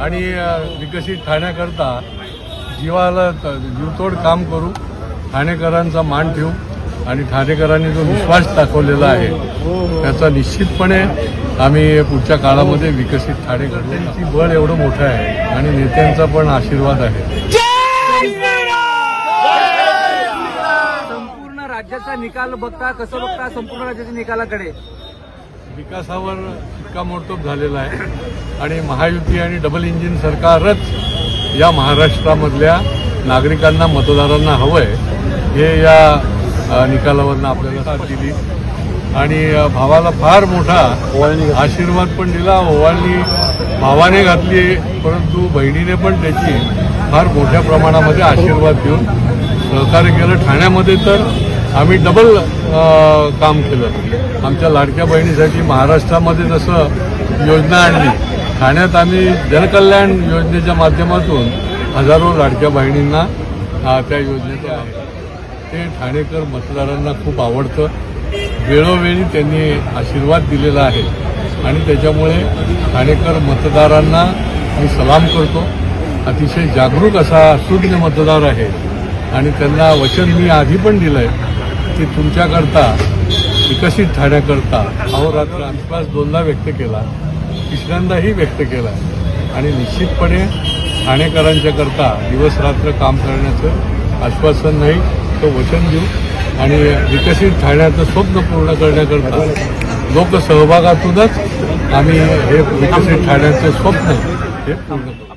आणि विकसित ठाण्याकरता जीवाला जीवतोड काम करू, ठाणेकरांचा मान ठेवू आणि ठाणेकरांनी जो विश्वास दाखवलेला आहे त्याचा निश्चितपणे आम्ही पुढच्या काळामध्ये विकसित ठाणे करण्याची बळ एवढं मोठं आहे आणि नेत्यांचा पण आशीर्वाद आहे। संपूर्ण राज्याचा निकाल बघता कसं बघता संपूर्ण राज्याच्या निकालाकडे? विकासावर शिक्कामोर्तब झालेला आहे आणि महायुती आणि डबल इंजिन सरकारच या महाराष्ट्रामधल्या नागरिकांना मतदारांना हवंय हे या निकालावरनं आपल्याला साथ दिली आणि भावाला फार मोठा आशीर्वाद पण दिला। ओवाळणी भावाने घातली परंतु बहिणीने पण त्याची फार मोठ्या प्रमाणामध्ये आशीर्वाद देऊन सहकार्य केलं। ठाण्यामध्ये तर आम्ही डबल काम केलं। आमच्या लाडक्या बहिणीसाठी महाराष्ट्रामध्ये जसं योजना आणली, ठाण्यात आम्ही जनकल्याण योजनेच्या माध्यमातून हजारो लाडक्या बहिणींना त्या योजनेचं आहे ते ठाणेकर मतदारांना खूप आवडतं। वेळोवेळी त्यांनी आशीर्वाद दिलेला आहे आणि त्याच्यामुळे ठाणेकर मतदारांना मी सलाम करतो। अतिशय जागरूक असा सुज्ञ मतदार आहे आणि त्यांना वचन मी आधी पण दिलंय की तुमच्याकरता विकसित ठाण्याकरता अहोरात्र विश्वास दोनदा व्यक्त केला, तिसऱ्यांदाही व्यक्त केला आणि निश्चितपणे ठाणेकरांच्याकरता दिवस रात्र काम करण्याचं आश्वासन नाही तो वचन देऊ आणि विकसित ठाण्याचं स्वप्न पूर्ण करण्याकरता लोकसहभागातूनच आम्ही हे विकसित ठाण्याचं स्वप्न हे पूर्ण करू।